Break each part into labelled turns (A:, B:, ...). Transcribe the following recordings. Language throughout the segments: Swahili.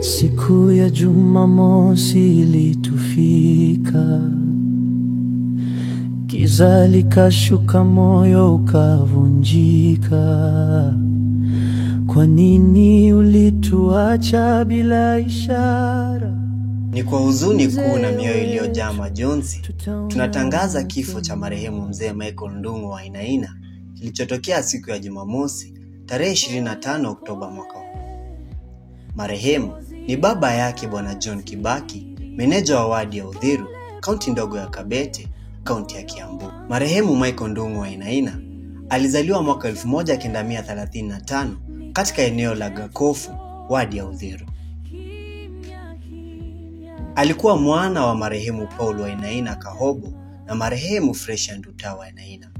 A: Siku ya Jumamosi ilitufika, giza likashuka, moyo ukavunjika. Kwa nini ulituacha bila ishara?
B: Ni kwa huzuni kuu na mioyo iliyojaa majonzi tunatangaza kifo cha marehemu mzee Michael Ndung'u Wainaina kilichotokea siku ya Jumamosi tarehe 25 Oktoba mwaka huu. Marehemu ni baba yake Bwana John Kibaki, meneja wa wadi ya Uthiru, kaunti ndogo ya Kabete, kaunti ya Kiambu. Marehemu Michael Ndung'u Wainaina alizaliwa mwaka 1935 katika eneo la Gakofu, wadi ya Uthiru. Alikuwa mwana wa marehemu Paul Wainaina Kahobo na marehemu Fresh Nduta Wainaina.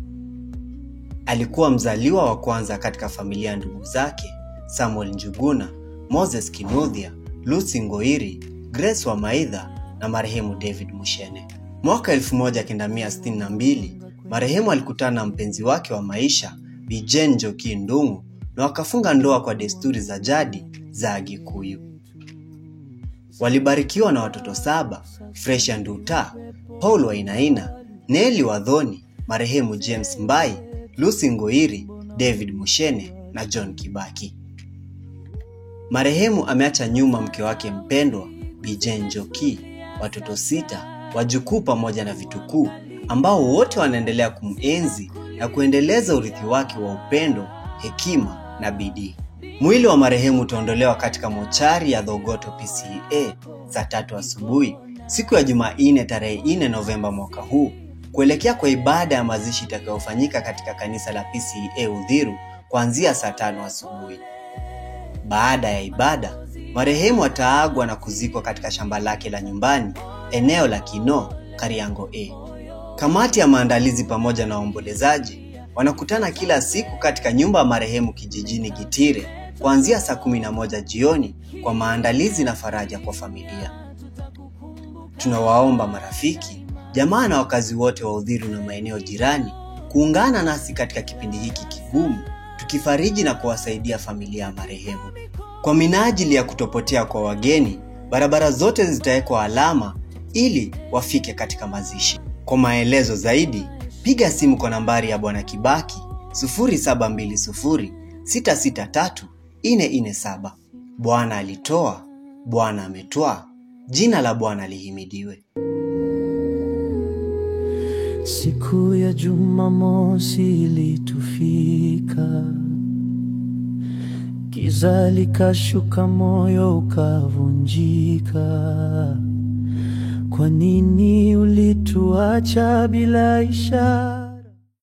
B: Alikuwa mzaliwa wa kwanza katika familia ndugu zake Samuel Njuguna, Moses Kinuthia, Lucy Ngoiri, Grace Wamaitha na marehemu David Mushene. Mwaka 1962 marehemu alikutana na mpenzi wake wa maisha Bi Jane Njoki Ndung'u na wakafunga ndoa kwa desturi za jadi za Agikuyu. Walibarikiwa na watoto 7: Fresh Nduta, Paul Wainaina, Nelly Wadhoni, marehemu James Mbai, Lucy Ngoiri, David Mushene na John Kibaki. Marehemu ameacha nyuma mke wake mpendwa Bi Jane Njoki, watoto 6, wajukuu pamoja na vitukuu ambao wote wanaendelea kumuenzi na kuendeleza urithi wake wa upendo, hekima na bidii. Mwili wa marehemu utaondolewa katika mochari ya Thogoto PCEA saa 3 asubuhi siku ya Jumanne tarehe 4 Novemba mwaka huu kuelekea kwa ibada ya mazishi itakayofanyika katika kanisa la PCEA Uthiru kuanzia saa 5 asubuhi. Baada ya ibada, marehemu ataagwa na kuzikwa katika shamba lake la nyumbani, eneo la Kino, Kariango A. Kamati ya maandalizi pamoja na waombolezaji wanakutana kila siku katika nyumba ya marehemu kijijini Gitire kuanzia saa 11 jioni kwa maandalizi na faraja kwa familia. Tunawaomba marafiki, jamaa na wakazi wote wa Uthiru na maeneo jirani kuungana nasi katika kipindi hiki kigumu, tukifariji na kuwasaidia familia ya marehemu. Kwa minajili ya kutopotea kwa wageni, barabara zote zitawekwa alama ili wafike katika mazishi. Kwa maelezo zaidi, piga simu kwa nambari ya Bwana Kibaki 0720 663 447. Bwana alitoa, Bwana ametwaa, jina la Bwana lihimidiwe.
A: Siku ya Jumamosi ilitufika, giza likashuka, moyo ukavunjika. Kwa nini ulituacha bila ishara?